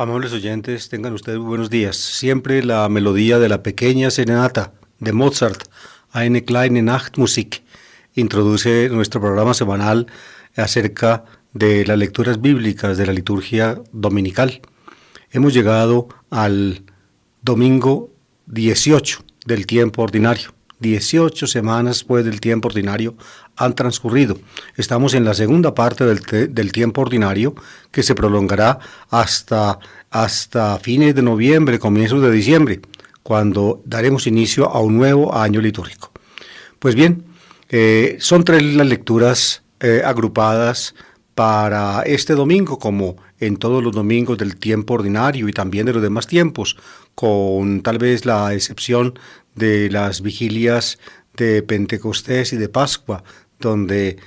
Amables oyentes, tengan ustedes buenos días. Siempre la melodía de la pequeña serenata de Mozart, Eine kleine Nachtmusik, introduce nuestro programa semanal acerca de las lecturas bíblicas de la liturgia dominical. Hemos llegado al domingo 18 del tiempo ordinario. 18 semanas después del tiempo ordinario han transcurrido. Estamos en la segunda parte del tiempo ordinario, que se prolongará hasta fines de noviembre, comienzos de diciembre, cuando daremos inicio a un nuevo año litúrgico. Pues bien, son tres las lecturas agrupadas para este domingo, como en todos los domingos del tiempo ordinario y también de los demás tiempos, con tal vez la excepción de las vigilias de Pentecostés y de Pascua, donde,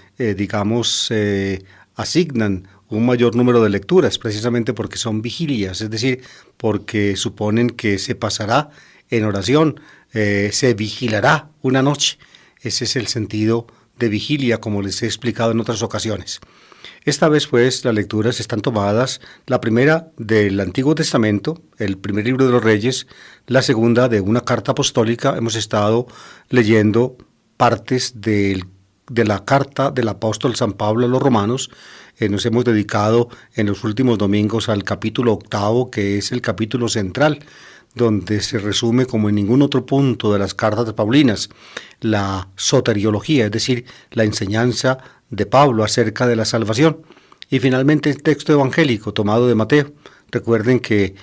asignan un mayor número de lecturas, precisamente porque son vigilias, es decir, porque suponen que se pasará en oración, se vigilará una noche. Ese es el sentido de vigilia, como les he explicado en otras ocasiones. Esta vez, pues, las lecturas están tomadas, la primera del Antiguo Testamento, el primer libro de los Reyes, la segunda de una carta apostólica. Hemos estado leyendo partes de la carta del apóstol San Pablo a los romanos. Nos hemos dedicado en los últimos domingos al capítulo 8, que es el capítulo central, donde se resume, como en ningún otro punto de las cartas paulinas, la soteriología, es decir, la enseñanza de Pablo acerca de la salvación. Y finalmente el texto evangélico tomado de Mateo. Recuerden que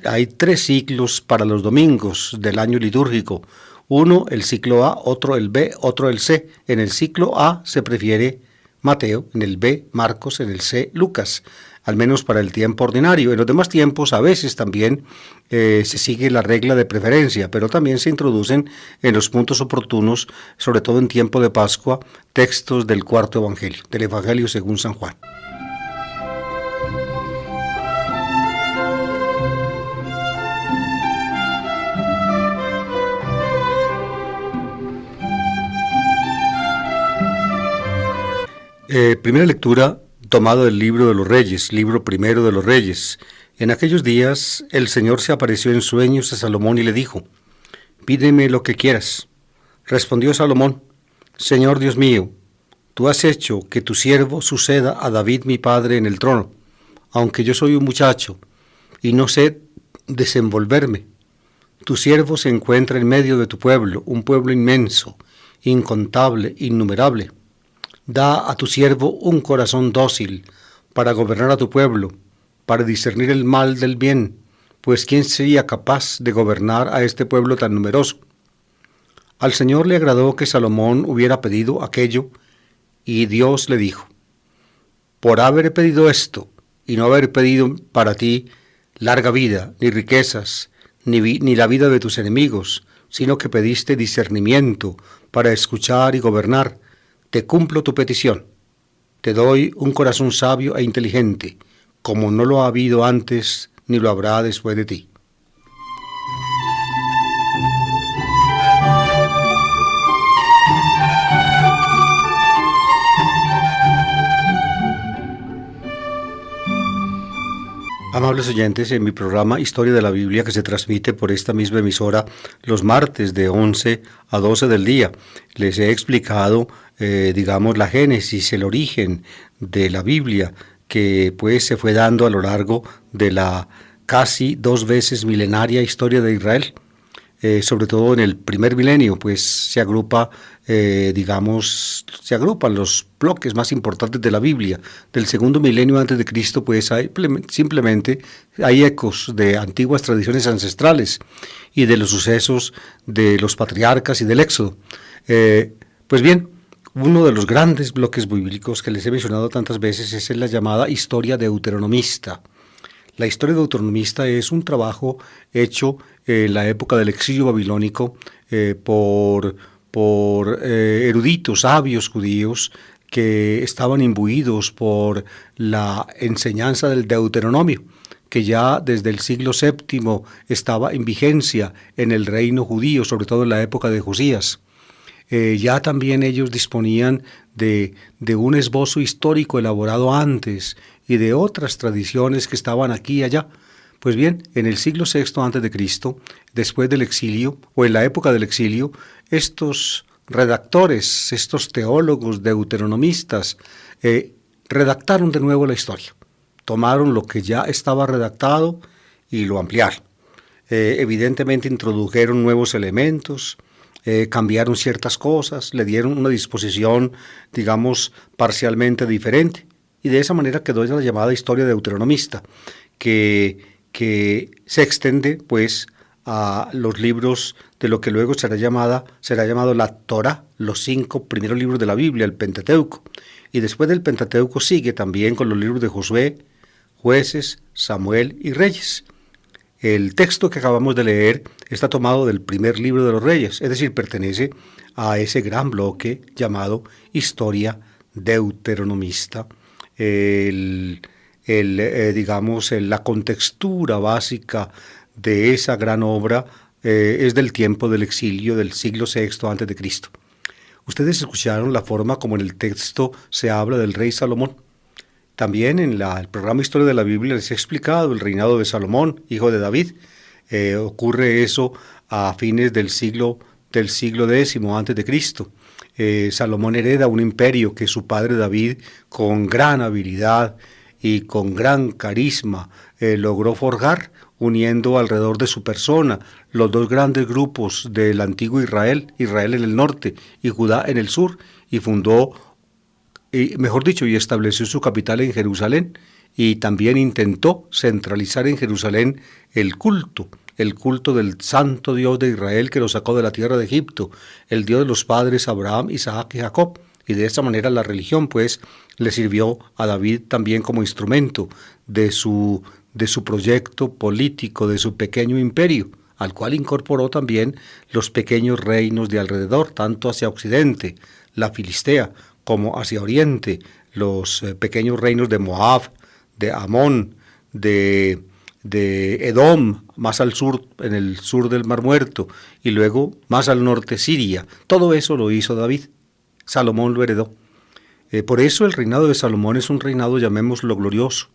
hay 3 ciclos para los domingos del año litúrgico. Uno, el ciclo A, otro el B, otro el C. En el ciclo A se prefiere Mateo, en el B, Marcos, en el C, Lucas, al menos para el tiempo ordinario. En los demás tiempos a veces también se sigue la regla de preferencia, pero también se introducen en los puntos oportunos, sobre todo en tiempo de Pascua, textos del cuarto evangelio, del Evangelio según San Juan. Primera lectura tomado del libro de los Reyes, libro primero de los Reyes. En aquellos días el Señor se apareció en sueños a Salomón y le dijo: «Pídeme lo que quieras». Respondió Salomón: «Señor Dios mío, tú has hecho que tu siervo suceda a David mi padre en el trono, aunque yo soy un muchacho y no sé desenvolverme. Tu siervo se encuentra en medio de tu pueblo, un pueblo inmenso, incontable, innumerable. Da a tu siervo un corazón dócil para gobernar a tu pueblo, para discernir el mal del bien, pues ¿quién sería capaz de gobernar a este pueblo tan numeroso?». Al Señor le agradó que Salomón hubiera pedido aquello, y Dios le dijo: «Por haber pedido esto, y no haber pedido para ti larga vida, ni riquezas, ni la vida de tus enemigos, sino que pediste discernimiento para escuchar y gobernar, te cumplo tu petición. Te doy un corazón sabio e inteligente, como no lo ha habido antes ni lo habrá después de ti». Amables oyentes, en mi programa Historia de la Biblia, que se transmite por esta misma emisora los martes de 11 a 12 del día, les he explicado, la génesis, el origen de la Biblia, que pues se fue dando a lo largo de la casi 2 veces milenaria historia de Israel. Sobre todo en el primer milenio, pues se agrupan los bloques más importantes de la Biblia. Del segundo milenio antes de Cristo, pues simplemente hay ecos de antiguas tradiciones ancestrales y de los sucesos de los patriarcas y del Éxodo. Pues bien, uno de los grandes bloques bíblicos que les he mencionado tantas veces es la llamada historia deuteronomista. La historia deuteronomista es un trabajo hecho en la época del exilio babilónico por eruditos, sabios judíos que estaban imbuidos por la enseñanza del Deuteronomio, que ya desde el siglo VII estaba en vigencia en el reino judío, sobre todo en la época de Josías. Ya también ellos disponían de un esbozo histórico elaborado antes y de otras tradiciones que estaban aquí y allá. Pues bien, en el siglo VI antes de Cristo, después del exilio, o en la época del exilio, estos redactores, estos teólogos deuteronomistas, redactaron de nuevo la historia. Tomaron lo que ya estaba redactado y lo ampliaron. Evidentemente introdujeron nuevos elementos, cambiaron ciertas cosas, le dieron una disposición, digamos, parcialmente diferente. Y de esa manera quedó la llamada historia deuteronomista, que se extiende pues a los libros de lo que luego será llamado la Torá, los 5 primeros libros de la Biblia, el Pentateuco. Y después del Pentateuco sigue también con los libros de Josué, Jueces, Samuel y Reyes. El texto que acabamos de leer está tomado del primer libro de los Reyes, es decir, pertenece a ese gran bloque llamado historia deuteronomista. La contextura básica de esa gran obra es del tiempo del exilio del siglo VI antes de Cristo. Ustedes escucharon la forma como en el texto se habla del rey Salomón. También en el programa Historia de la Biblia les he explicado el reinado de Salomón, hijo de David. Ocurre eso a fines del siglo X antes de Cristo. Salomón hereda un imperio que su padre David, con gran habilidad y con gran carisma, logró forjar, uniendo alrededor de su persona los dos grandes grupos del antiguo Israel, Israel en el norte y Judá en el sur, y y estableció su capital en Jerusalén, y también intentó centralizar en Jerusalén el culto del santo Dios de Israel que lo sacó de la tierra de Egipto, el Dios de los padres Abraham, Isaac y Jacob. Y de esa manera la religión pues le sirvió a David también como instrumento de su proyecto político, de su pequeño imperio, al cual incorporó también los pequeños reinos de alrededor, tanto hacia occidente, la Filistea, como hacia oriente, los pequeños reinos de Moab, de Amón, de Edom, más al sur, en el sur del Mar Muerto, y luego más al norte Siria. Todo eso lo hizo David. Salomón lo heredó. Por eso el reinado de Salomón es un reinado, llamémoslo, glorioso.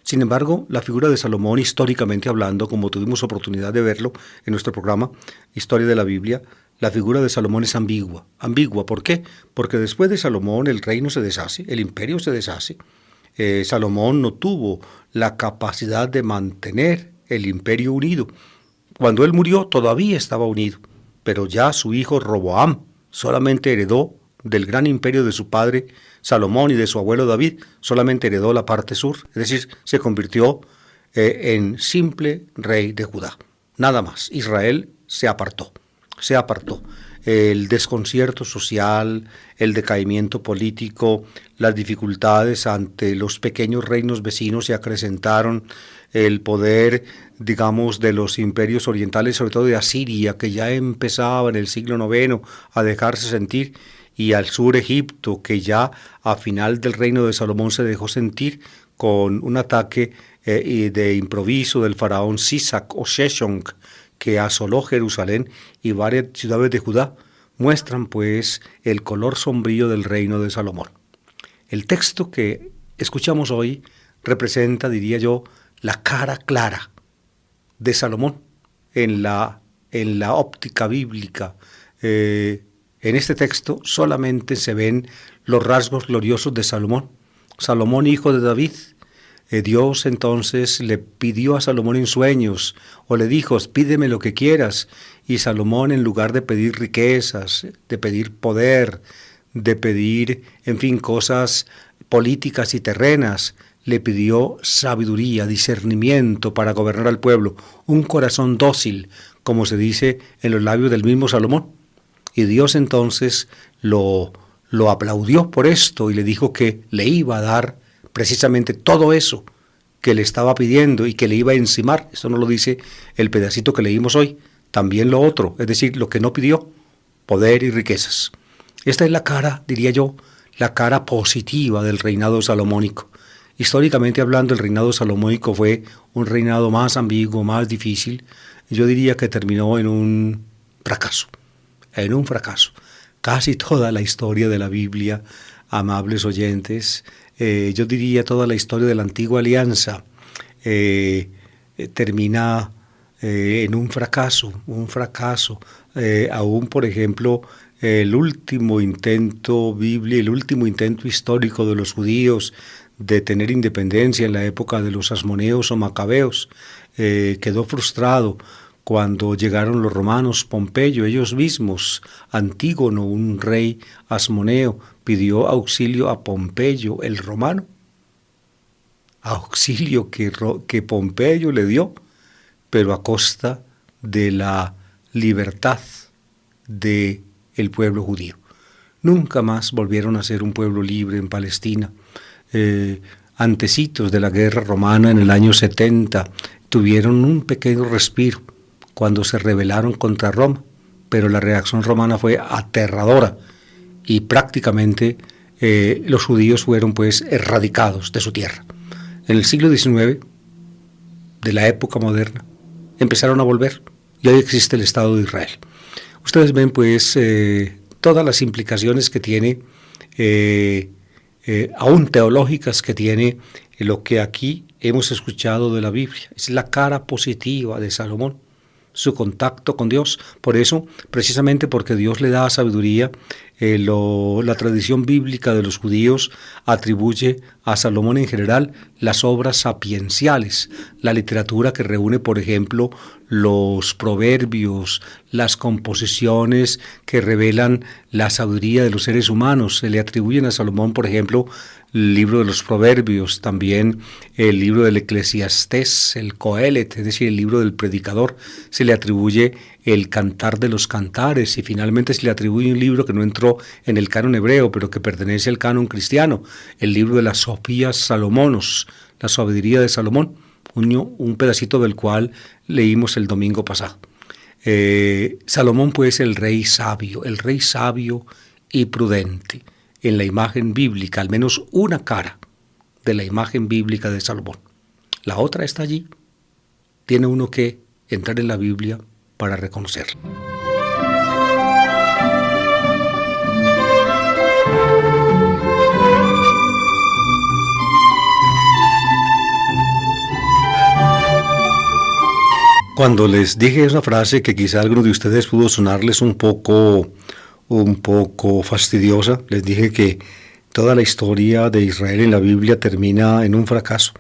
Sin embargo, la figura de Salomón, históricamente hablando, como tuvimos oportunidad de verlo en nuestro programa Historia de la Biblia, la figura de Salomón es ambigua. Ambigua, ¿por qué? Porque después de Salomón el reino se deshace, el imperio se deshace. Salomón no tuvo la capacidad de mantener el imperio unido. Cuando él murió todavía estaba unido, pero ya su hijo Roboam solamente heredó del gran imperio de su padre Salomón y de su abuelo David, solamente heredó la parte sur, es decir, se convirtió en simple rey de Judá. Nada más, Israel se apartó. El desconcierto social, el decaimiento político, las dificultades ante los pequeños reinos vecinos se acrecentaron, el poder, digamos, de los imperios orientales, sobre todo de Asiria, que ya empezaba en el siglo IX a dejarse sentir, y al sur Egipto, que ya a final del reino de Salomón se dejó sentir con un ataque de improviso del faraón Sisac o Sheshonq, que asoló Jerusalén y varias ciudades de Judá, muestran pues el color sombrío del reino de Salomón. El texto que escuchamos hoy representa, diría yo, la cara clara de Salomón en la óptica bíblica. En este texto solamente se ven los rasgos gloriosos de Salomón. Salomón, hijo de David. Dios entonces le pidió a Salomón en sueños, o le dijo, pídeme lo que quieras, y Salomón, en lugar de pedir riquezas, de pedir poder, de pedir, en fin, cosas políticas y terrenas, le pidió sabiduría, discernimiento para gobernar al pueblo, un corazón dócil, como se dice en los labios del mismo Salomón. Y Dios entonces lo aplaudió por esto y le dijo que le iba a dar precisamente todo eso que le estaba pidiendo y que le iba a encimar. Esto no lo dice el pedacito que leímos hoy, también lo otro, es decir, lo que no pidió, poder y riquezas. Esta es la cara, diría yo, la cara positiva del reinado salomónico. Históricamente hablando, el reinado salomónico fue un reinado más ambiguo, más difícil. Yo diría que terminó en un fracaso. Casi toda la historia de la Biblia, amables oyentes, yo diría toda la historia de la antigua alianza, termina en un fracaso. Aún, por ejemplo, el último intento bíblico, el último intento histórico de los judíos de tener independencia en la época de los asmoneos o macabeos, quedó frustrado cuando llegaron los romanos. Pompeyo, ellos mismos, Antígono, un rey asmoneo, pidió auxilio a Pompeyo, el romano, auxilio que Pompeyo le dio, pero a costa de la libertad del pueblo judío. Nunca más volvieron a ser un pueblo libre en Palestina. Antecitos de la guerra romana en el año 70 tuvieron un pequeño respiro cuando se rebelaron contra Roma, pero la reacción romana fue aterradora y prácticamente los judíos fueron pues erradicados de su tierra. En el siglo XIX, de la época moderna, empezaron a volver y hoy existe el Estado de Israel. Ustedes ven pues todas las implicaciones que tiene, aún teológicas, que tiene lo que aquí hemos escuchado de la Biblia. Es la cara positiva de Salomón, su contacto con Dios. Por eso, precisamente porque Dios le da sabiduría, la tradición bíblica de los judíos atribuye a Salomón en general las obras sapienciales, la literatura que reúne, por ejemplo, los proverbios, las composiciones que revelan la sabiduría de los seres humanos. Se le atribuyen a Salomón, por ejemplo, el libro de los proverbios, también el libro del Eclesiastés, el Coelet, es decir, el libro del predicador. Se le atribuye el Cantar de los Cantares, y finalmente se le atribuye un libro que no entró en el canon hebreo, pero que pertenece al canon cristiano, el libro de las Sofías Salomonos, la sabiduría de Salomón, un pedacito del cual leímos el domingo pasado. Salomón pues el rey sabio y prudente. En la imagen bíblica, al menos una cara de la imagen bíblica de Salomón. La otra está allí. Tiene uno que entrar en la Biblia para reconocerla. Cuando les dije esa frase que quizá a algunos de ustedes pudo sonarles un poco fastidiosa, les dije que toda la historia de Israel en la Biblia termina en un fracaso.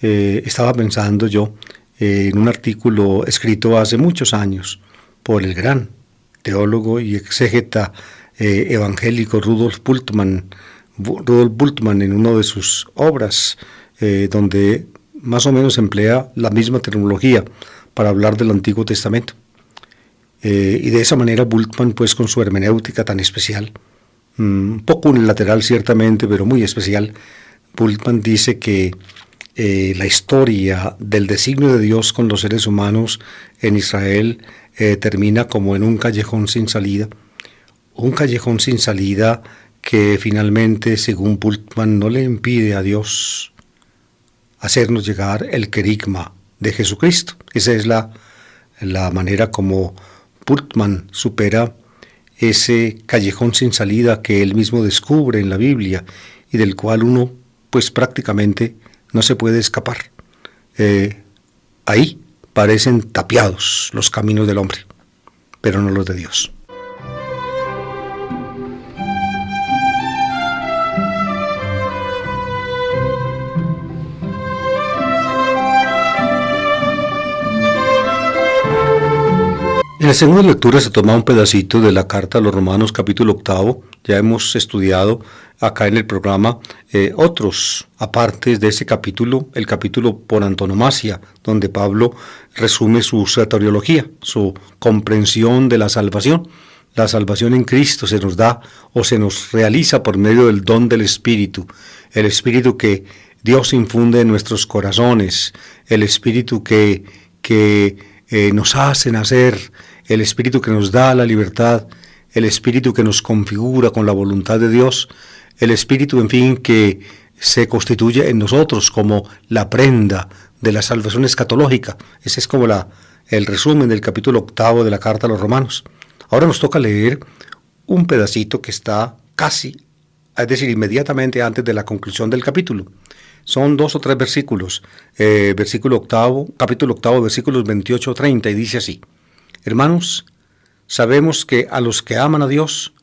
Estaba pensando yo en un artículo escrito hace muchos años por el gran teólogo y exégeta evangélico Rudolf Bultmann en una de sus obras, donde más o menos emplea la misma terminología para hablar del Antiguo Testamento. Y de esa manera Bultmann, pues con su hermenéutica tan especial, un poco unilateral ciertamente, pero muy especial, Bultmann dice que la historia del designio de Dios con los seres humanos en Israel termina como en un callejón sin salida que finalmente, según Bultmann, no le impide a Dios hacernos llegar el querigma de Jesucristo. Esa es la manera como Bultmann supera ese callejón sin salida que él mismo descubre en la Biblia y del cual uno pues prácticamente no se puede escapar. Ahí parecen tapiados los caminos del hombre, pero no los de Dios. En la segunda lectura se toma un pedacito de la carta a los Romanos, capítulo 8. Ya hemos estudiado acá en el programa otros apartes de ese capítulo, el capítulo por antonomasia, donde Pablo resume su soteriología, su comprensión de la salvación. La salvación en Cristo se nos da o se nos realiza por medio del don del Espíritu, el Espíritu que Dios infunde en nuestros corazones, el Espíritu que nos hace nacer, el Espíritu que nos da la libertad, el Espíritu que nos configura con la voluntad de Dios, el Espíritu, en fin, que se constituye en nosotros como la prenda de la salvación escatológica. Ese es como el resumen del capítulo 8 de la carta a los Romanos. Ahora nos toca leer un pedacito que está casi es decir, inmediatamente antes de la conclusión del capítulo. Son 2 o 3 versículos, capítulo octavo, versículos 28-30, y dice así: Hermanos, sabemos que a los que aman a Dios,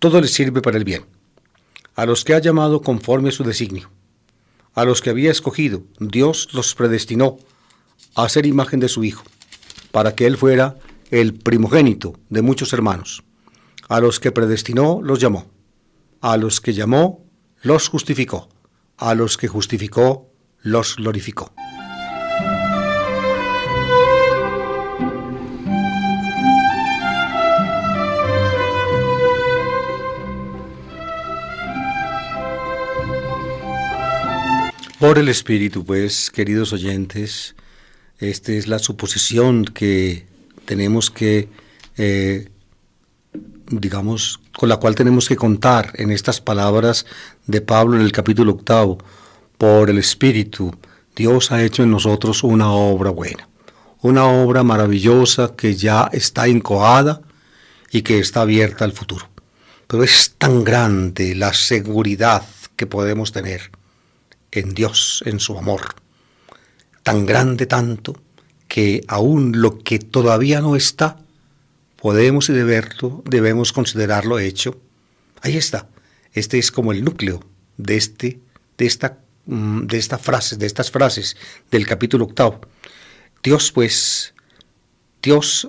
todo les sirve para el bien, a los que ha llamado conforme a su designio. A los que había escogido, Dios los predestinó a ser imagen de su Hijo, para que Él fuera el primogénito de muchos hermanos. A los que predestinó, los llamó. A los que llamó, los justificó. A los que justificó, los glorificó. Por el Espíritu, pues, queridos oyentes, esta es la suposición que tenemos que, con la cual tenemos que contar en estas palabras de Pablo en el capítulo octavo. Por el Espíritu, Dios ha hecho en nosotros una obra buena, una obra maravillosa que ya está incoada y que está abierta al futuro. Pero es tan grande la seguridad que podemos tener en Dios, en su amor, tan grande tanto que aún lo que todavía no está, podemos y debemos considerarlo hecho. Ahí está. Este es como el núcleo de estas frases del capítulo octavo. Dios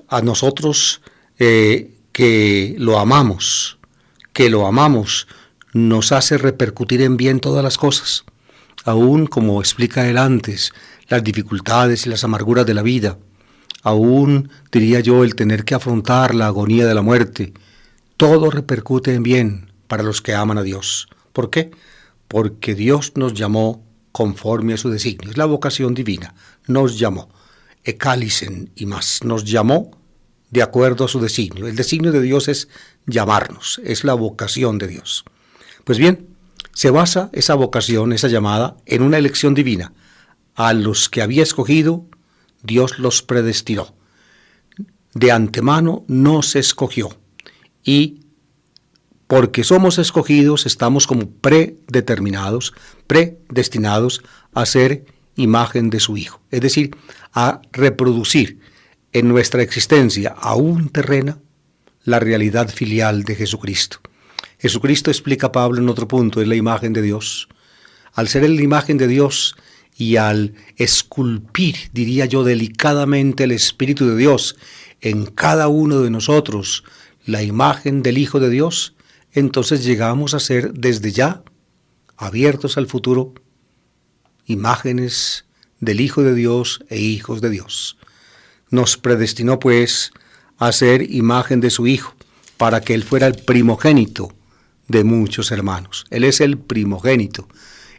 a nosotros que lo amamos, nos hace repercutir en bien todas las cosas. Aún, como explica él antes, las dificultades y las amarguras de la vida, aún, diría yo, el tener que afrontar la agonía de la muerte, todo repercute en bien para los que aman a Dios. ¿Por qué? Porque Dios nos llamó conforme a su designio. Es la vocación divina. Nos llamó. Ecalisen y más. Nos llamó de acuerdo a su designio. El designio de Dios es llamarnos. Es la vocación de Dios. Pues bien, se basa esa vocación, esa llamada, en una elección divina. A los que había escogido, Dios los predestinó. De antemano nos escogió. Y porque somos escogidos, estamos como predestinados a ser imagen de su Hijo. Es decir, a reproducir en nuestra existencia, aún terrena, la realidad filial de Jesucristo. Jesucristo, explica Pablo en otro punto, es la imagen de Dios. Al ser la imagen de Dios y al esculpir, diría yo, delicadamente el Espíritu de Dios en cada uno de nosotros, la imagen del Hijo de Dios, entonces llegamos a ser desde ya, abiertos al futuro, imágenes del Hijo de Dios e hijos de Dios. Nos predestinó, pues, a ser imagen de su Hijo, para que Él fuera el primogénito de muchos hermanos. Él es el primogénito.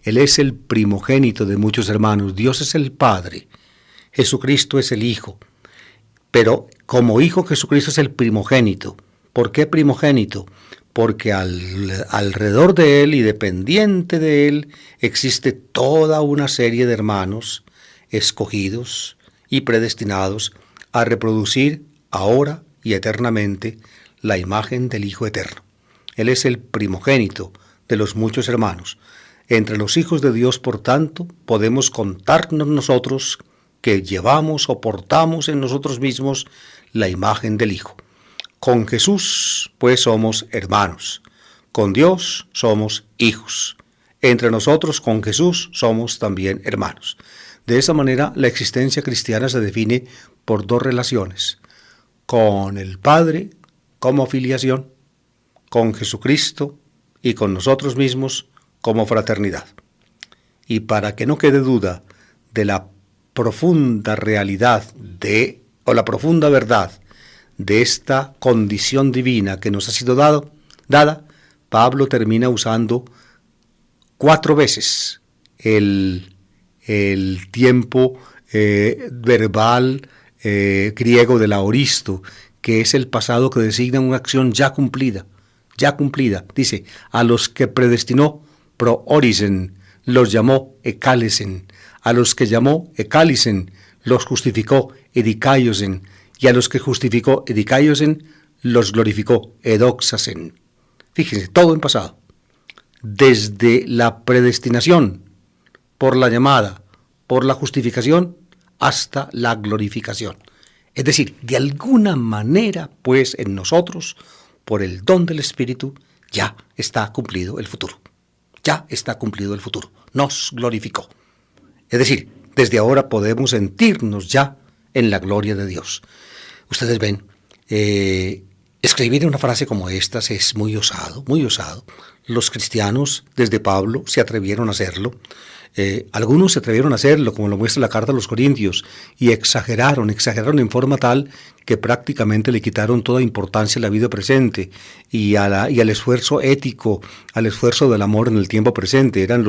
Él es el primogénito de muchos hermanos. Dios es el Padre. Jesucristo es el Hijo. Pero como Hijo, Jesucristo es el primogénito. ¿Por qué primogénito? Porque alrededor de Él y dependiente de Él existe toda una serie de hermanos escogidos y predestinados a reproducir ahora y eternamente la imagen del Hijo eterno. Él es el primogénito de los muchos hermanos. Entre los hijos de Dios, por tanto, podemos contarnos nosotros que llevamos o portamos en nosotros mismos la imagen del Hijo. Con Jesús, pues, somos hermanos. Con Dios somos hijos. Entre nosotros, con Jesús, somos también hermanos. De esa manera, la existencia cristiana se define por 2 relaciones. Con el Padre, como filiación, con Jesucristo y con nosotros mismos como fraternidad. Y para que no quede duda de la profunda realidad la profunda verdad de esta condición divina que nos ha sido dada, Pablo termina usando 4 veces el tiempo verbal griego del aoristo, que es el pasado que designa una acción ya cumplida. Dice, a los que predestinó, proorisen, los llamó ekalesen, a los que llamó ekalisen, los justificó edikaiosen, y a los que justificó edikaiosen, los glorificó edoxasen. Fíjense, todo en pasado. desde la predestinación, por la llamada, por la justificación, hasta la glorificación. Es decir, de alguna manera, pues en nosotros, por el don del Espíritu, ya está cumplido el futuro. Ya está cumplido el futuro. Nos glorificó. Es decir, desde ahora podemos sentirnos ya en la gloria de Dios. Ustedes ven, escribir una frase como esta es muy osado, muy osado. Los cristianos, desde Pablo, se atrevieron a hacerlo. Algunos se atrevieron a hacerlo, como lo muestra la carta a los Corintios, y exageraron en forma tal que prácticamente le quitaron toda importancia a la vida presente y al esfuerzo ético, al esfuerzo del amor en el tiempo presente. Eran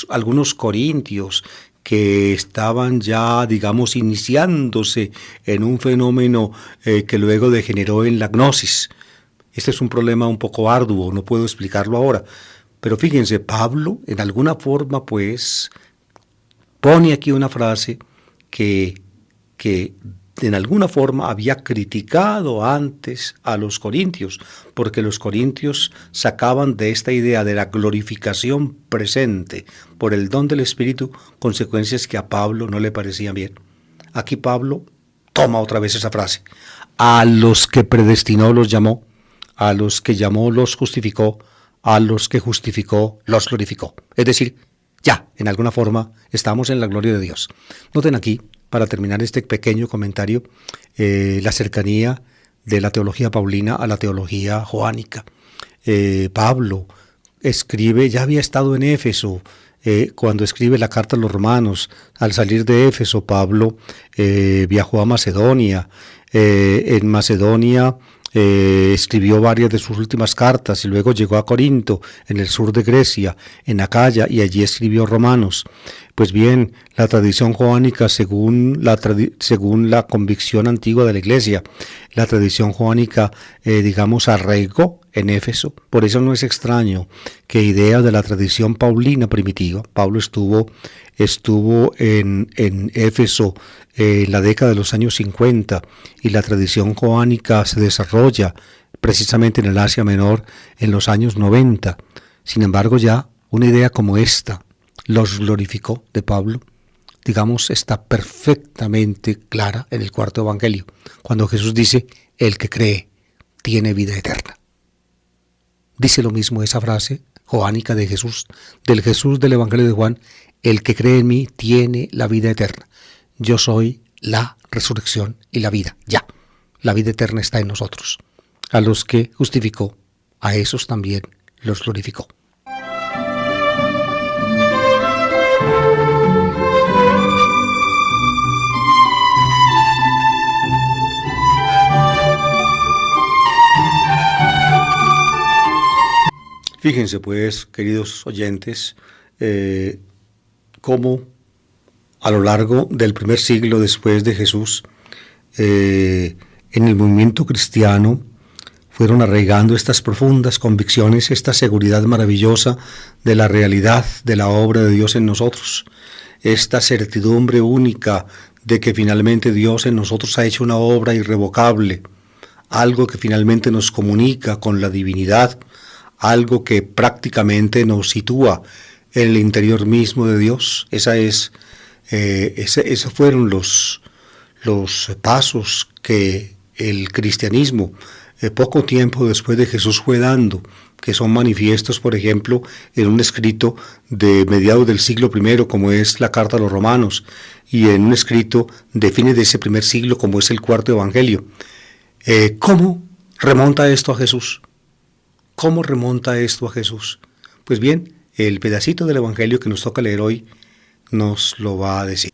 algunos corintios que estaban ya, iniciándose en un fenómeno que luego degeneró en la gnosis. Este es un problema un poco arduo, no puedo explicarlo ahora. Pero fíjense, Pablo, en alguna forma, pues, pone aquí una frase que en alguna forma había criticado antes a los corintios, porque los corintios sacaban de esta idea de la glorificación presente por el don del Espíritu consecuencias que a Pablo no le parecían bien. Aquí Pablo toma otra vez esa frase. A los que predestinó los llamó, a los que llamó los justificó, a los que justificó los glorificó. Es decir, ya, en alguna forma, estamos en la gloria de Dios. Noten aquí, para terminar este pequeño comentario, la cercanía de la teología paulina a la teología joánica. Pablo escribe, ya había estado en Éfeso, cuando escribe la carta a los romanos. Al salir de Éfeso, Pablo viajó a Macedonia. En Macedonia escribió varias de sus últimas cartas y luego llegó a Corinto, en el sur de Grecia, en Acaya, y allí escribió Romanos. Pues bien, la tradición joánica, según la convicción antigua de la Iglesia, la tradición joánica, arraigó en Éfeso. Por eso no es extraño que ideas de la tradición paulina primitiva, Pablo estuvo en Éfeso en la década de los años 50, y la tradición joánica se desarrolla precisamente en el Asia Menor en los años 90. Sin embargo, ya una idea como esta, los glorificó, de Pablo, está perfectamente clara en el cuarto evangelio, cuando Jesús dice: el que cree tiene vida eterna. Dice lo mismo esa frase joánica de Jesús, del evangelio de Juan: el que cree en mí tiene la vida eterna. Yo soy la resurrección y la vida. Ya, la vida eterna está en nosotros. A los que justificó, a esos también los glorificó. Fíjense pues, queridos oyentes, cómo a lo largo del primer siglo después de Jesús, en el movimiento cristiano fueron arraigando estas profundas convicciones, esta seguridad maravillosa de la realidad de la obra de Dios en nosotros, esta certidumbre única de que finalmente Dios en nosotros ha hecho una obra irrevocable, algo que finalmente nos comunica con la divinidad, algo que prácticamente nos sitúa en el interior mismo de Dios. Esos fueron los pasos que el cristianismo, poco tiempo después de Jesús, fue dando, que son manifiestos, por ejemplo, en un escrito de mediados del siglo I, como es la carta a los romanos, y en un escrito de fines de ese primer siglo, como es el cuarto evangelio. ¿Cómo remonta esto a Jesús? ¿Cómo remonta esto a Jesús? Pues bien, el pedacito del evangelio que nos toca leer hoy nos lo va a decir.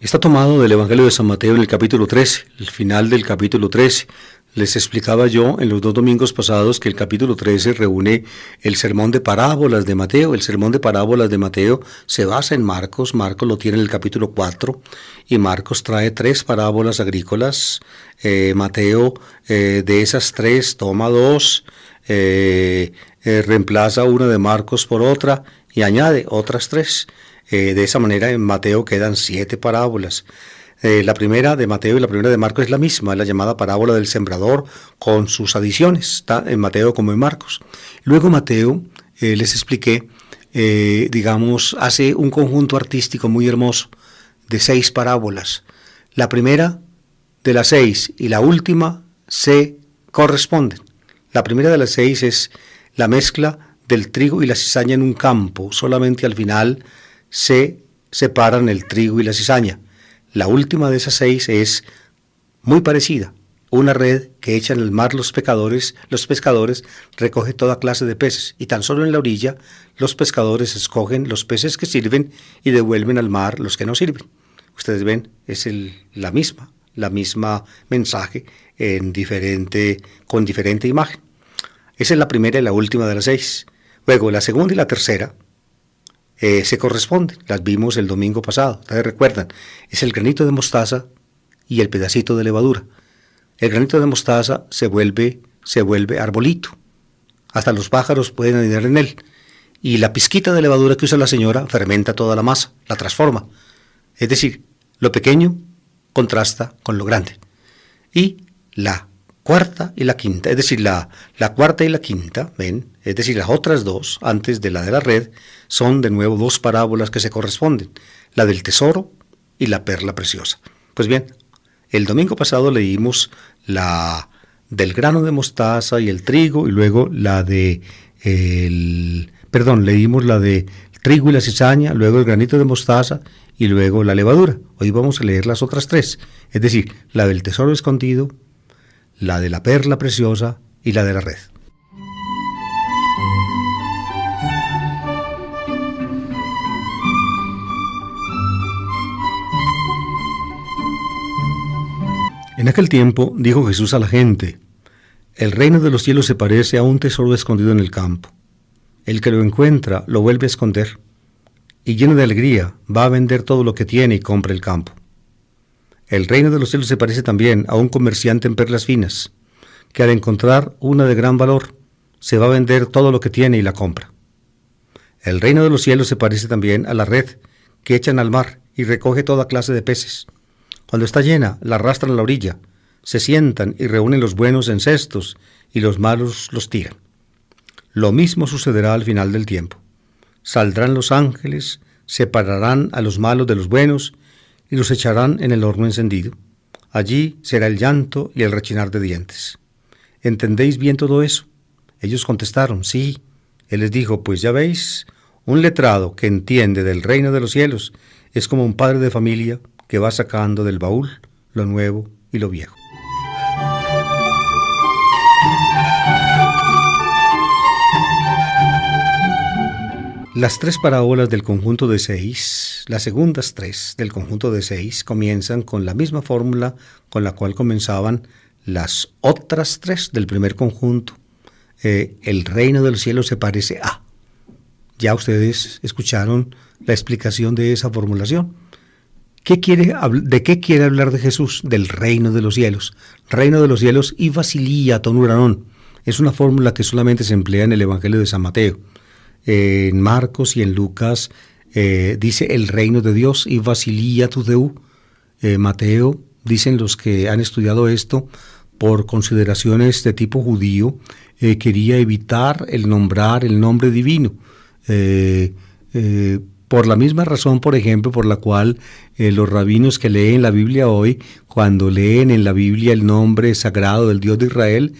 Está tomado del Evangelio de San Mateo en el capítulo 13, el final del capítulo 13. Les explicaba yo en los 2 domingos pasados que el capítulo 13 reúne el sermón de parábolas de Mateo. El sermón de parábolas de Mateo se basa en Marcos. Marcos lo tiene en el capítulo 4 y Marcos trae 3 parábolas agrícolas. Mateo de esas 3 toma 2. reemplaza una de Marcos por otra y añade otras 3. De esa manera en Mateo quedan 7 parábolas. La primera de Mateo y la primera de Marcos es la misma, es la llamada parábola del sembrador con sus adiciones, está en Mateo como en Marcos. Luego Mateo, les expliqué, digamos, hace un conjunto artístico muy hermoso de 6 parábolas. La primera de las 6 y la última se corresponden. La primera de las 6 es la mezcla del trigo y la cizaña en un campo. Solamente al final se separan el trigo y la cizaña. La última de esas 6 es muy parecida. Una red que echan al mar los pescadores recoge toda clase de peces y tan solo en la orilla los pescadores escogen los peces que sirven y devuelven al mar los que no sirven. Ustedes ven, es la misma mensaje con diferente imagen. Esa es la primera y la última de las 6. Luego, la segunda y la tercera se corresponden. Las vimos el domingo pasado. Ustedes recuerdan, es el granito de mostaza y el pedacito de levadura. El granito de mostaza se vuelve arbolito. Hasta los pájaros pueden anidar en él. Y la pizquita de levadura que usa la señora fermenta toda la masa, la transforma. Es decir, lo pequeño contrasta con lo grande. Y la cuarta y la quinta, es decir, la cuarta y la quinta, ven, es decir, las otras 2, antes de la red, son de nuevo 2 parábolas que se corresponden, la del tesoro y la perla preciosa. Pues bien, el domingo pasado leímos la del grano de mostaza y el trigo, y luego leímos la de trigo y la cizaña, luego el granito de mostaza y luego la levadura. Hoy vamos a leer las otras 3, es decir, la del tesoro escondido, la de la perla preciosa y la de la red. En aquel tiempo dijo Jesús a la gente: el reino de los cielos se parece a un tesoro escondido en el campo. El que lo encuentra lo vuelve a esconder, y lleno de alegría va a vender todo lo que tiene y compra el campo. El reino de los cielos se parece también a un comerciante en perlas finas, que al encontrar una de gran valor, se va a vender todo lo que tiene y la compra. El reino de los cielos se parece también a la red que echan al mar y recoge toda clase de peces. Cuando está llena, la arrastran a la orilla, se sientan y reúnen los buenos en cestos y los malos los tiran. Lo mismo sucederá al final del tiempo. Saldrán los ángeles, separarán a los malos de los buenos y los echarán en el horno encendido. Allí será el llanto y el rechinar de dientes. ¿Entendéis bien todo eso? Ellos contestaron: sí. Él les dijo: pues ya veis, un letrado que entiende del reino de los cielos es como un padre de familia que va sacando del baúl lo nuevo y lo viejo. Las 3 parábolas del conjunto de 6, las segundas 3 del conjunto de 6, comienzan con la misma fórmula con la cual comenzaban las otras 3 del primer conjunto. El reino de los cielos se parece a. Ya ustedes escucharon la explicación de esa formulación. ¿De qué quiere hablar de Jesús? Del reino de los cielos. Reino de los cielos y Basilia tonuranon. Es una fórmula que solamente se emplea en el Evangelio de San Mateo. En Marcos y en Lucas dice el reino de Dios y Basilia tu Deu. Mateo, dicen los que han estudiado esto, por consideraciones de tipo judío, quería evitar el nombrar el nombre divino. Por la misma razón, por ejemplo, por la cual los rabinos que leen la Biblia hoy, cuando leen en la Biblia el nombre sagrado del Dios de Israel,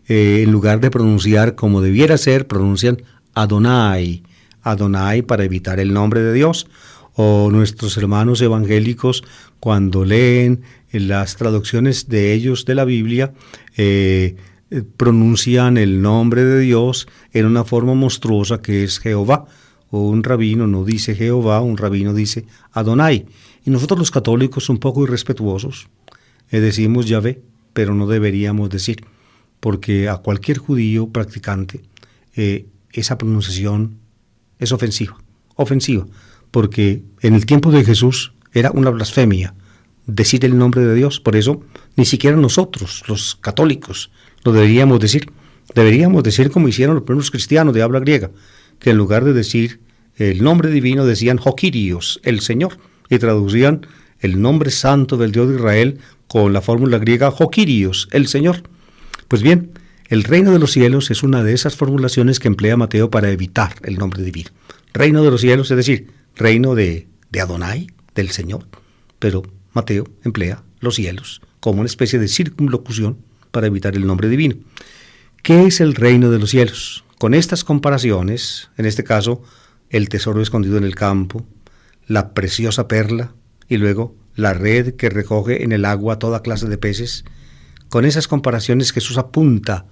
en lugar de pronunciar como debiera ser, pronuncian Adonai, Adonai para evitar el nombre de Dios. O nuestros hermanos evangélicos, cuando leen las traducciones de ellos de la Biblia, pronuncian el nombre de Dios en una forma monstruosa que es Jehová. O un rabino no dice Jehová, un rabino dice Adonai. Y nosotros los católicos, un poco irrespetuosos, decimos Yahvé, pero no deberíamos decir, porque a cualquier judío practicante esa pronunciación es ofensiva, porque en el tiempo de Jesús era una blasfemia decir el nombre de Dios. Por eso ni siquiera nosotros, los católicos, lo deberíamos decir, Deberíamos decir como hicieron los primeros cristianos de habla griega, que en lugar de decir el nombre divino decían Hokirios, el Señor, y traducían el nombre santo del Dios de Israel con la fórmula griega Hokirios, el Señor. Pues bien, el reino de los cielos es una de esas formulaciones que emplea Mateo para evitar el nombre divino. Reino de los cielos, es decir, reino de Adonai, del Señor, pero Mateo emplea los cielos como una especie de circunlocución para evitar el nombre divino. ¿Qué es el reino de los cielos? Con estas comparaciones, en este caso, el tesoro escondido en el campo, la preciosa perla y luego la red que recoge en el agua toda clase de peces, con esas comparaciones Jesús apunta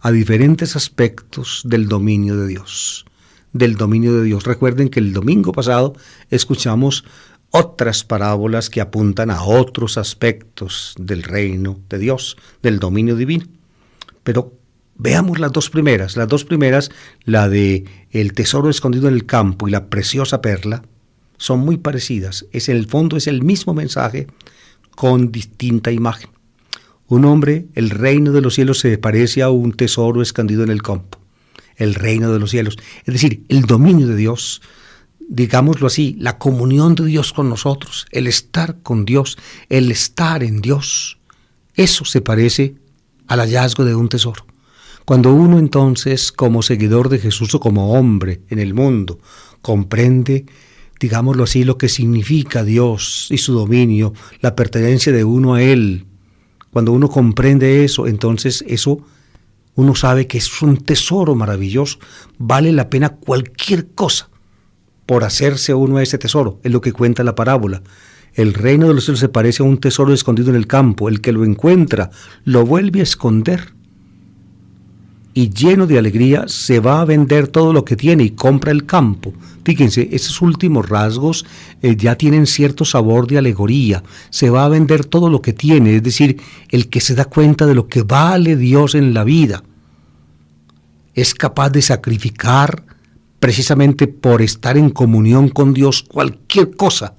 a diferentes aspectos del dominio de Dios. Del dominio de Dios. Recuerden que el domingo pasado escuchamos otras parábolas que apuntan a otros aspectos del reino de Dios, del dominio divino. Pero veamos las dos primeras. Las dos primeras, la de el tesoro escondido en el campo y la preciosa perla, son muy parecidas. En el fondo es el mismo mensaje con distinta imagen. Un hombre, el reino de los cielos se parece a un tesoro escondido en el campo. El reino de los cielos. Es decir, el dominio de Dios, digámoslo así, la comunión de Dios con nosotros, el estar con Dios, el estar en Dios. Eso se parece al hallazgo de un tesoro. Cuando uno entonces, como seguidor de Jesús o como hombre en el mundo, comprende, digámoslo así, lo que significa Dios y su dominio, la pertenencia de uno a Él, cuando uno comprende eso, entonces eso uno sabe que es un tesoro maravilloso, vale la pena cualquier cosa por hacerse uno a ese tesoro, es lo que cuenta la parábola. El reino de los cielos se parece a un tesoro escondido en el campo, el que lo encuentra lo vuelve a esconder y lleno de alegría se va a vender todo lo que tiene y compra el campo. Fíjense, esos últimos rasgos ya tienen cierto sabor de alegoría. Se va a vender todo lo que tiene, es decir, el que se da cuenta de lo que vale Dios en la vida. Es capaz de sacrificar precisamente por estar en comunión con Dios cualquier cosa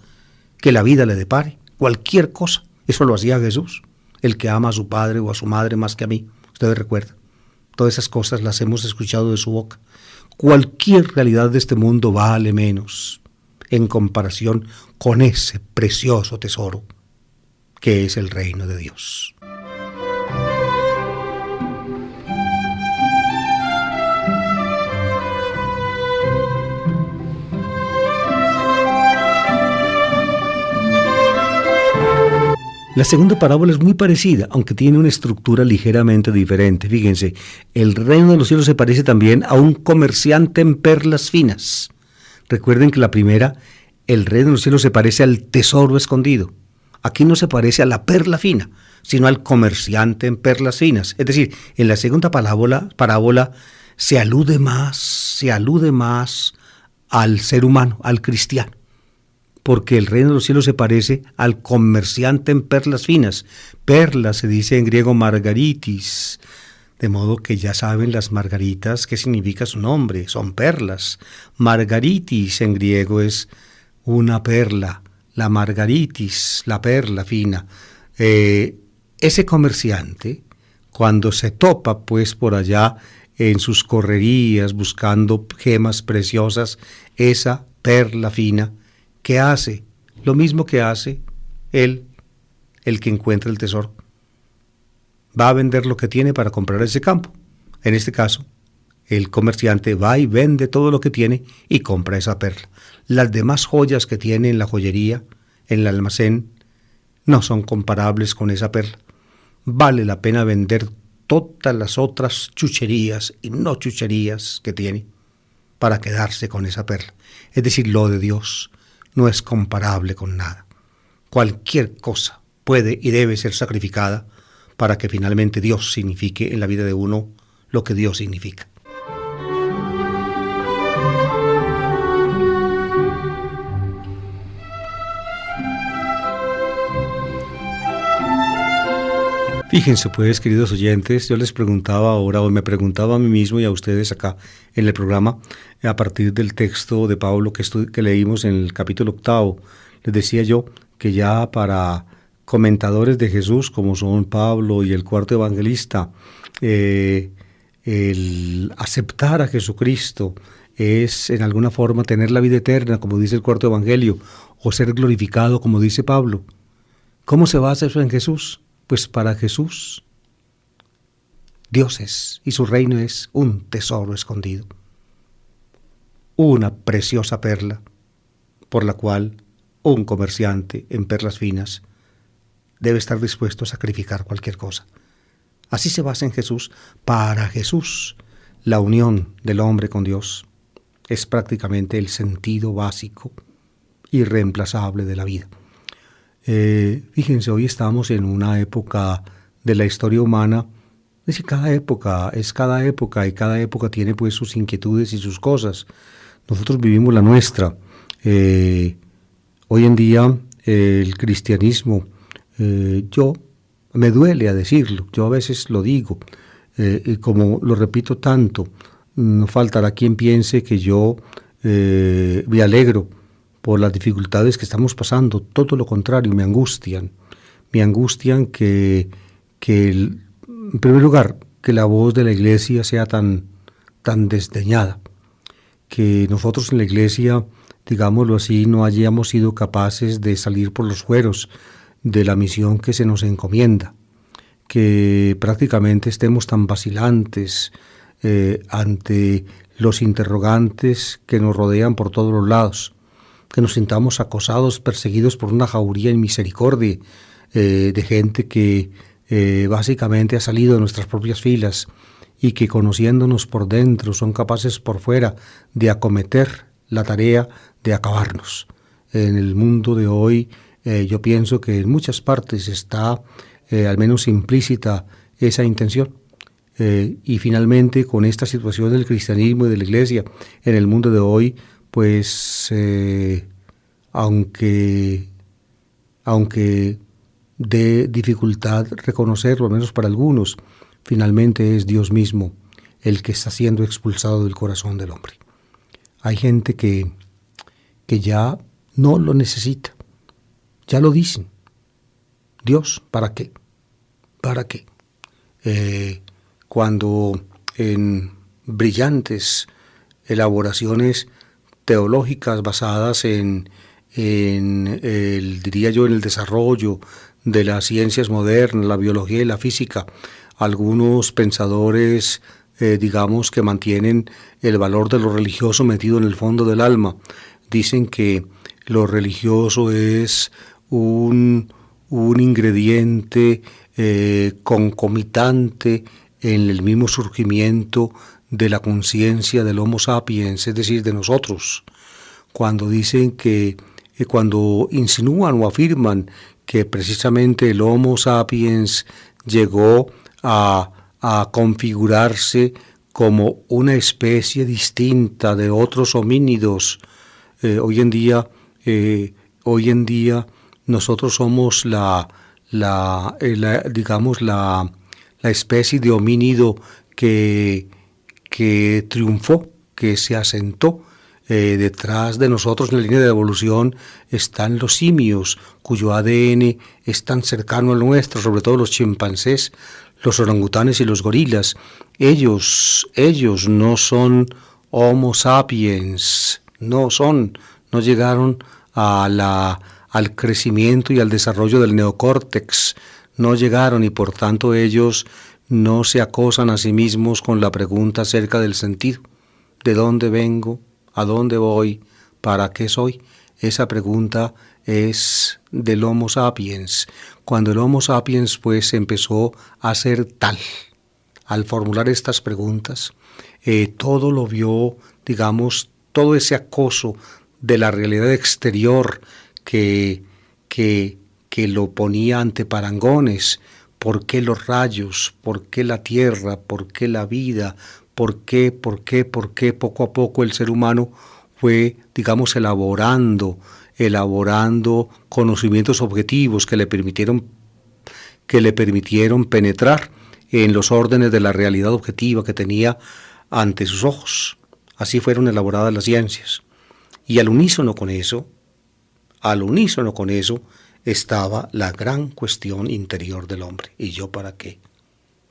que la vida le depare, cualquier cosa. Eso lo hacía Jesús, el que ama a su padre o a su madre más que a mí. Ustedes recuerdan. Todas esas cosas las hemos escuchado de su boca. Cualquier realidad de este mundo vale menos en comparación con ese precioso tesoro que es el reino de Dios. La segunda parábola es muy parecida, aunque tiene una estructura ligeramente diferente. Fíjense, el reino de los cielos se parece también a un comerciante en perlas finas. Recuerden que la primera, el reino de los cielos se parece al tesoro escondido. Aquí no se parece a la perla fina, sino al comerciante en perlas finas. Es decir, en la segunda parábola se alude más al ser humano, al cristiano. Porque el reino de los cielos se parece al comerciante en perlas finas. Perla se dice en griego margaritis, de modo que ya saben las margaritas qué significa su nombre, son perlas. Margaritis en griego es una perla, la margaritis, la perla fina. Ese comerciante, cuando se topa pues por allá en sus correrías buscando gemas preciosas, esa perla fina, ¿qué hace? Lo mismo que hace él, el que encuentra el tesoro. Va a vender lo que tiene para comprar ese campo. En este caso, el comerciante va y vende todo lo que tiene y compra esa perla. Las demás joyas que tiene en la joyería, en el almacén, no son comparables con esa perla. Vale la pena vender todas las otras chucherías y no chucherías que tiene para quedarse con esa perla. Es decir, lo de Dios no es comparable con nada. Cualquier cosa puede y debe ser sacrificada para que finalmente Dios signifique en la vida de uno lo que Dios significa. Fíjense pues, queridos oyentes, yo les preguntaba ahora, o me preguntaba a mí mismo y a ustedes acá en el programa, a partir del texto de Pablo que leímos en el capítulo 8, les decía yo que ya para comentadores de Jesús, como son Pablo y el cuarto evangelista, el aceptar a Jesucristo es en alguna forma tener la vida eterna, como dice el cuarto evangelio, o ser glorificado, como dice Pablo. ¿Cómo se basa eso en Jesús? Pues para Jesús, Dios es, y su reino es un tesoro escondido, una preciosa perla por la cual un comerciante en perlas finas debe estar dispuesto a sacrificar cualquier cosa. Así se basa en Jesús. Para Jesús, la unión del hombre con Dios es prácticamente el sentido básico, irreemplazable de la vida. Fíjense, hoy estamos en una época de la historia humana. Es decir, cada época y cada época tiene pues sus inquietudes y sus cosas. Nosotros vivimos la nuestra. Hoy en día el cristianismo, yo me duele a decirlo, yo a veces lo digo, y como lo repito tanto, no faltará quien piense que yo me alegro por las dificultades que estamos pasando. Todo lo contrario, me angustian que en primer lugar, que la voz de la iglesia sea tan desdeñada, que nosotros en la iglesia, digámoslo así, no hayamos sido capaces de salir por los fueros de la misión que se nos encomienda, que prácticamente estemos tan vacilantes ante los interrogantes que nos rodean por todos los lados, que nos sintamos acosados, perseguidos por una jauría en misericordia de gente que básicamente ha salido de nuestras propias filas y que, conociéndonos por dentro, son capaces por fuera de acometer la tarea de acabarnos. En el mundo de hoy, yo pienso que en muchas partes está al menos implícita esa intención. Y finalmente, con esta situación del cristianismo y de la iglesia en el mundo de hoy, pues aunque de dificultad reconocerlo, al menos para algunos, finalmente es Dios mismo el que está siendo expulsado del corazón del hombre. Hay gente que ya no lo necesita, ya lo dicen. Dios, ¿para qué? ¿Para qué? Cuando en brillantes elaboraciones teológicas basadas en el desarrollo de las ciencias modernas, la biología y la física, algunos pensadores, digamos, que mantienen el valor de lo religioso metido en el fondo del alma, dicen que lo religioso es un ingrediente concomitante en el mismo surgimiento de la conciencia del Homo sapiens, es decir, de nosotros. Cuando dicen cuando insinúan o afirman que precisamente el Homo sapiens llegó a configurarse como una especie distinta de otros homínidos, hoy en día nosotros somos la especie de homínido que triunfó, que se asentó. Detrás de nosotros en la línea de evolución están los simios, cuyo ADN es tan cercano al nuestro, sobre todo los chimpancés, los orangutanes y los gorilas. Ellos no son Homo sapiens, no llegaron al crecimiento y al desarrollo del neocórtex, no llegaron, y por tanto ellos no se acosan a sí mismos con la pregunta acerca del sentido. ¿De dónde vengo? ¿A dónde voy? ¿Para qué soy? Esa pregunta es del Homo sapiens. Cuando el Homo sapiens pues empezó a ser tal, al formular estas preguntas, todo lo vio, digamos, todo ese acoso de la realidad exterior que lo ponía ante parangones. ¿Por qué los rayos? ¿Por qué la tierra? ¿Por qué la vida? ¿Por qué? Poco a poco el ser humano fue, digamos, elaborando conocimientos objetivos que le permitieron penetrar en los órdenes de la realidad objetiva que tenía ante sus ojos. Así fueron elaboradas las ciencias. Y al unísono con eso estaba la gran cuestión interior del hombre. ¿Y yo para qué?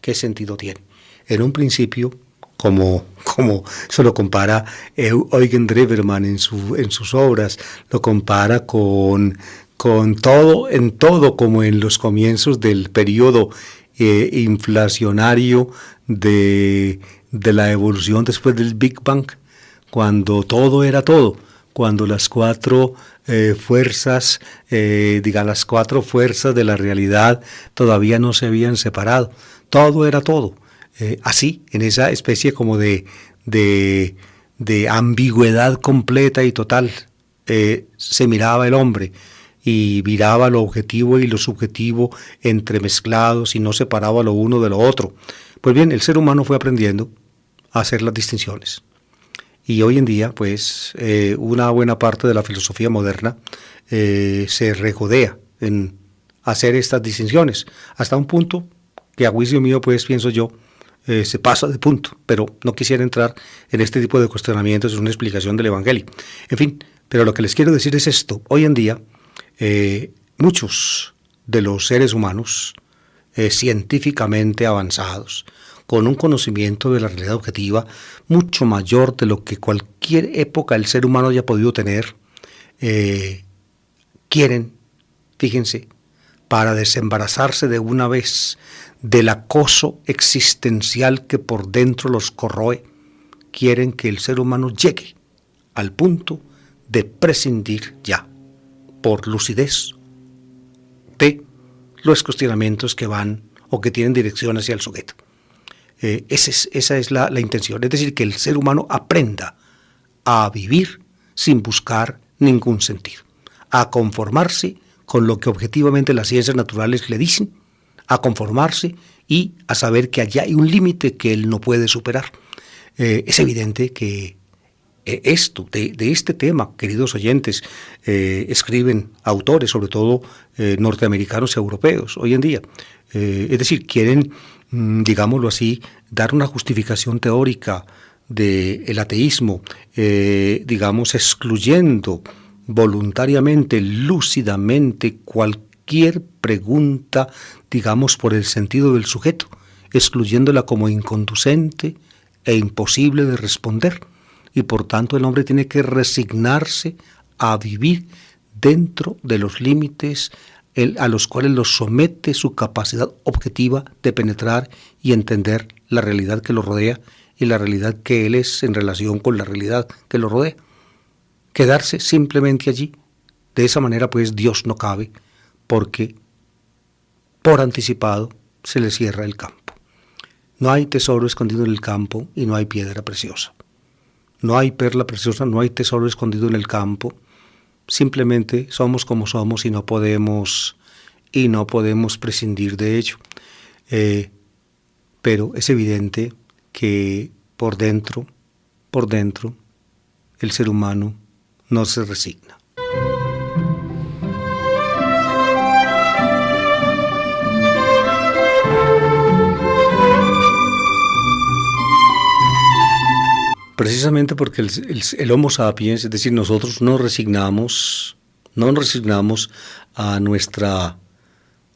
¿Qué sentido tiene? En un principio, como eso lo compara Eugen Drewermann en sus obras, lo compara con todo, en todo, como en los comienzos del periodo inflacionario de la evolución después del Big Bang, cuando todo era todo, cuando las cuatro fuerzas, las cuatro fuerzas de la realidad todavía no se habían separado, todo era todo. Así, en esa especie como de ambigüedad completa y total, se miraba el hombre y miraba lo objetivo y lo subjetivo entremezclados y no separaba lo uno de lo otro. Pues bien, el ser humano fue aprendiendo a hacer las distinciones. Y hoy en día, pues, una buena parte de la filosofía moderna se regodea en hacer estas distinciones, hasta un punto que a juicio mío, pues, pienso yo, se pasa de punto, pero no quisiera entrar en este tipo de cuestionamientos, es una explicación del Evangelio. En fin, pero lo que les quiero decir es esto: hoy en día, muchos de los seres humanos científicamente avanzados, con un conocimiento de la realidad objetiva mucho mayor de lo que cualquier época el ser humano haya podido tener, quieren, fíjense, para desembarazarse de una vez del acoso existencial que por dentro los corroe, quieren que el ser humano llegue al punto de prescindir ya, por lucidez, de los cuestionamientos que van o que tienen dirección hacia el sujeto. Esa es la intención, es decir, que el ser humano aprenda a vivir sin buscar ningún sentido, a conformarse con lo que objetivamente las ciencias naturales le dicen, a conformarse y a saber que allá hay un límite que él no puede superar. Es evidente que esto, de este tema, queridos oyentes, escriben autores, sobre todo norteamericanos y europeos, hoy en día. Es decir, quieren, digámoslo así, dar una justificación teórica del ateísmo, excluyendo voluntariamente, lúcidamente, cualquier pregunta, por el sentido del sujeto, excluyéndola como inconducente e imposible de responder. Y por tanto el hombre tiene que resignarse a vivir dentro de los límites a los cuales lo somete su capacidad objetiva de penetrar y entender la realidad que lo rodea y la realidad que él es en relación con la realidad que lo rodea. Quedarse simplemente allí. De esa manera, pues, Dios no cabe, porque por anticipado se le cierra el campo. No hay tesoro escondido en el campo y no hay piedra preciosa. No hay perla preciosa, no hay tesoro escondido en el campo. Simplemente somos como somos y no podemos prescindir de ello. Pero es evidente que por dentro, el ser humano no se resigna. Precisamente porque el Homo sapiens, es decir, nosotros no resignamos a nuestra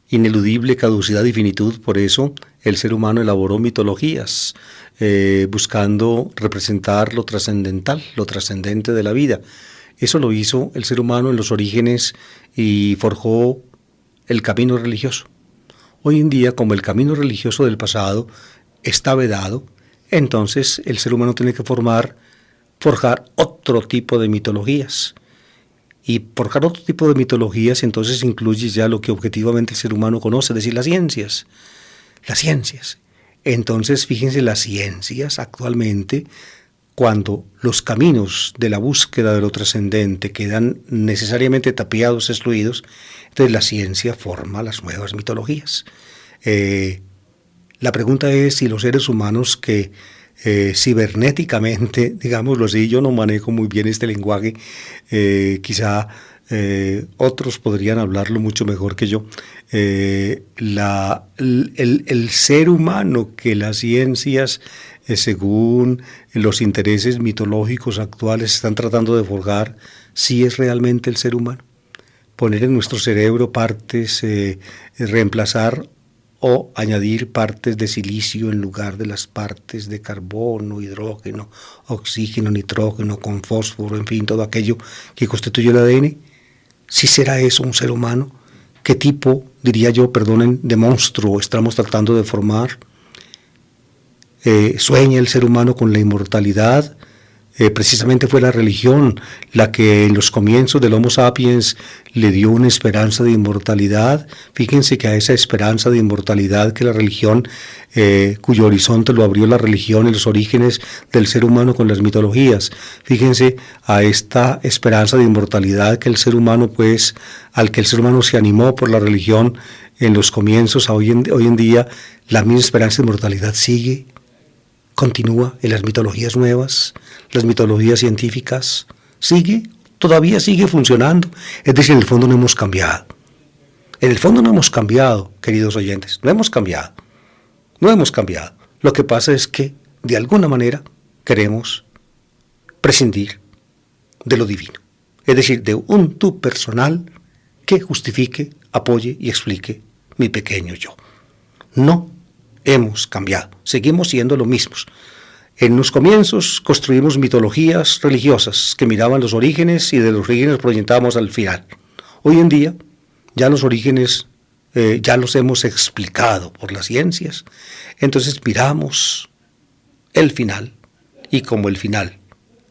ineludible caducidad y finitud. Por eso el ser humano elaboró mitologías, buscando representar lo trascendental, lo trascendente de la vida. Eso lo hizo el ser humano en los orígenes y forjó el camino religioso. Hoy en día, como el camino religioso del pasado está vedado, entonces el ser humano tiene que forjar otro tipo de mitologías. Y forjar otro tipo de mitologías entonces incluye ya lo que objetivamente el ser humano conoce, es decir, las ciencias. Las ciencias. Entonces, fíjense, las ciencias actualmente, cuando los caminos de la búsqueda de lo trascendente quedan necesariamente tapiados, excluidos, entonces la ciencia forma las nuevas mitologías. La pregunta es si los seres humanos que cibernéticamente, digámoslo así, yo no manejo muy bien este lenguaje, quizá otros podrían hablarlo mucho mejor que yo, el ser humano que las ciencias, según los intereses mitológicos actuales, están tratando de forjar, sí es realmente el ser humano. Poner en nuestro cerebro partes, reemplazar o añadir partes de silicio en lugar de las partes de carbono, hidrógeno, oxígeno, nitrógeno, con fósforo, en fin, todo aquello que constituye el ADN. ¿Sí será eso un ser humano? ¿Qué tipo, diría yo, perdonen, de monstruo estamos tratando de formar? ¿Sueña el ser humano con la inmortalidad? Precisamente fue la religión la que en los comienzos del Homo sapiens le dio una esperanza de inmortalidad. Fíjense que a esa esperanza de inmortalidad que la religión, cuyo horizonte lo abrió la religión en los orígenes del ser humano con las mitologías. Fíjense a esta esperanza de inmortalidad que el ser humano, pues, al que el ser humano se animó por la religión en los comienzos, hoy en día, la misma esperanza de inmortalidad sigue. Continúa en las mitologías nuevas, las mitologías científicas, todavía sigue funcionando. Es decir, en el fondo no hemos cambiado. En el fondo no hemos cambiado, queridos oyentes, no hemos cambiado. Lo que pasa es que, de alguna manera, queremos prescindir de lo divino. Es decir, de un tú personal que justifique, apoye y explique mi pequeño yo. No hemos cambiado, seguimos siendo lo mismos. En los comienzos construimos mitologías religiosas que miraban los orígenes y de los orígenes proyectábamos al final. Hoy en día ya los orígenes ya los hemos explicado por las ciencias, entonces miramos el final y como el final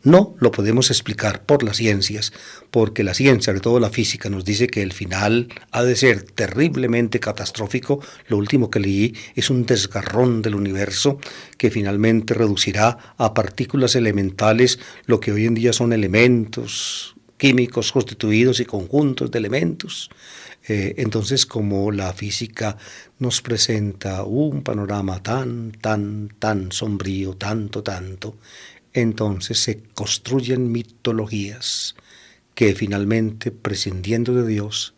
no lo podemos explicar por las ciencias, porque la ciencia, sobre todo la física, nos dice que el final ha de ser terriblemente catastrófico. Lo último que leí es un desgarrón del universo que finalmente reducirá a partículas elementales lo que hoy en día son elementos químicos constituidos y conjuntos de elementos. Entonces, como la física nos presenta un panorama tan sombrío, tanto, entonces se construyen mitologías que finalmente, prescindiendo de Dios,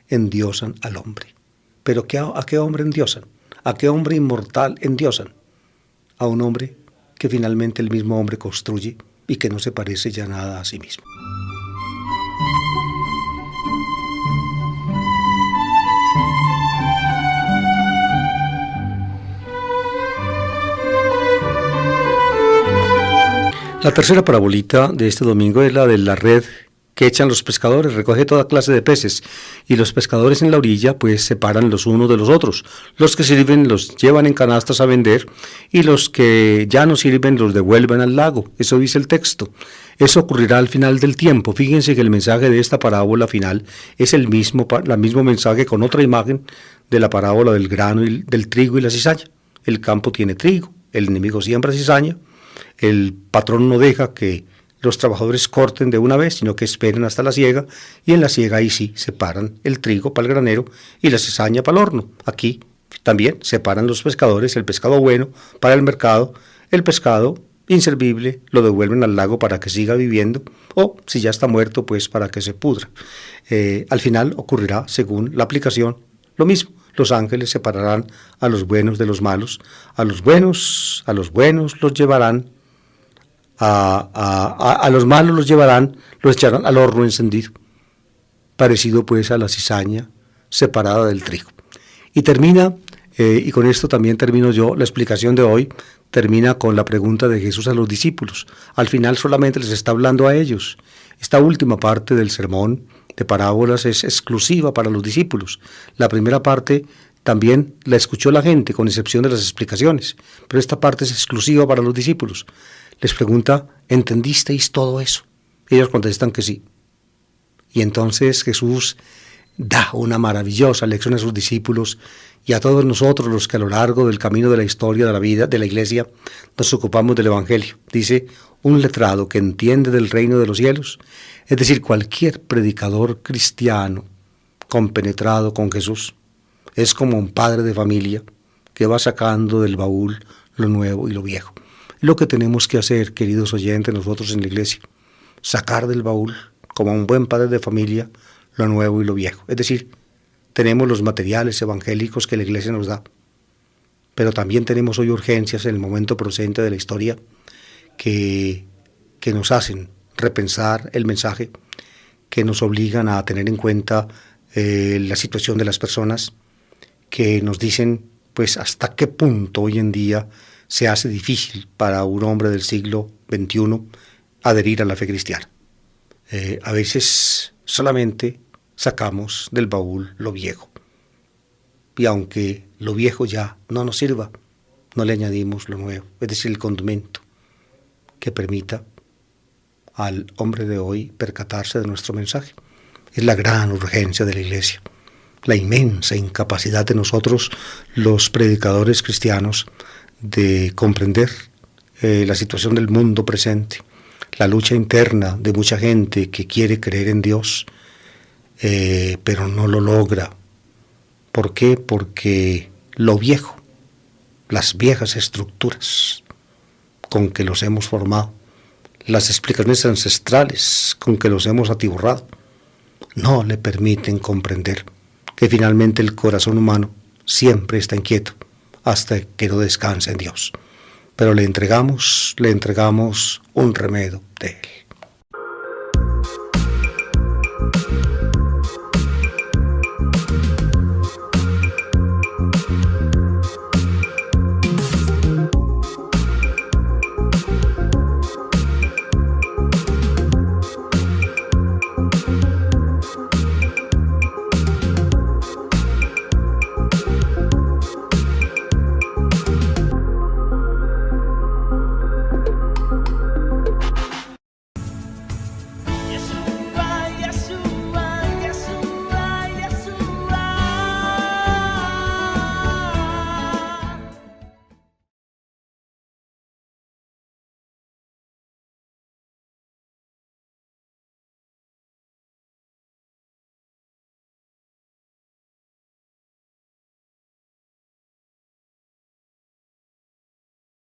endiosan al hombre. ¿Pero a qué hombre endiosan? ¿A qué hombre inmortal endiosan? A un hombre que finalmente el mismo hombre construye y que no se parece ya nada a sí mismo. La tercera parabolita de este domingo es la de la red que echan los pescadores, recoge toda clase de peces, y los pescadores en la orilla pues separan los unos de los otros. Los que sirven los llevan en canastas a vender, y los que ya no sirven los devuelven al lago. Eso dice el texto. Eso ocurrirá al final del tiempo. Fíjense que el mensaje de esta parábola final es el mismo mensaje con otra imagen de la parábola del grano, del trigo y la cizaña. El campo tiene trigo, el enemigo siembra cizaña, el patrón no deja que los trabajadores corten de una vez, sino que esperen hasta la siega, y en la siega ahí sí separan el trigo para el granero y la cizaña para el horno. Aquí también separan los pescadores el pescado bueno para el mercado, el pescado inservible lo devuelven al lago para que siga viviendo, o si ya está muerto, pues para que se pudra. Al final ocurrirá, según la aplicación, lo mismo. Los ángeles separarán a los buenos de los malos, a los buenos los llevarán, a los malos los echarán al horno encendido, parecido pues a la cizaña separada del trigo. Y termina, y con esto también termino yo, la explicación de hoy termina con la pregunta de Jesús a los discípulos. Al final solamente les está hablando a ellos. Esta última parte del sermón de parábolas es exclusiva para los discípulos. La primera parte también la escuchó la gente, con excepción de las explicaciones, pero esta parte es exclusiva para los discípulos. Les pregunta, ¿entendisteis todo eso? Ellos contestan que sí. Y entonces Jesús da una maravillosa lección a sus discípulos y a todos nosotros los que a lo largo del camino de la historia de la vida de la Iglesia nos ocupamos del Evangelio. Dice, un letrado que entiende del reino de los cielos, es decir, cualquier predicador cristiano compenetrado con Jesús, es como un padre de familia que va sacando del baúl lo nuevo y lo viejo. Lo que tenemos que hacer, queridos oyentes, nosotros en la Iglesia, sacar del baúl, como un buen padre de familia, lo nuevo y lo viejo. Es decir, tenemos los materiales evangélicos que la Iglesia nos da, pero también tenemos hoy urgencias en el momento presente de la historia que nos hacen repensar el mensaje, que nos obligan a tener en cuenta la situación de las personas, que nos dicen pues hasta qué punto hoy en día se hace difícil para un hombre del siglo XXI adherir a la fe cristiana. A veces solamente sacamos del baúl lo viejo. Y aunque lo viejo ya no nos sirva, no le añadimos lo nuevo, es decir, el condimento que permita al hombre de hoy percatarse de nuestro mensaje. Es la gran urgencia de la Iglesia, la inmensa incapacidad de nosotros, los predicadores cristianos, de comprender la situación del mundo presente, la lucha interna de mucha gente que quiere creer en Dios, pero no lo logra. ¿Por qué? Porque lo viejo, las viejas estructuras con que los hemos formado, las explicaciones ancestrales con que los hemos atiborrado, no le permiten comprender que finalmente el corazón humano siempre está inquieto hasta que no descanse en Dios. Pero le entregamos un remedio de Él.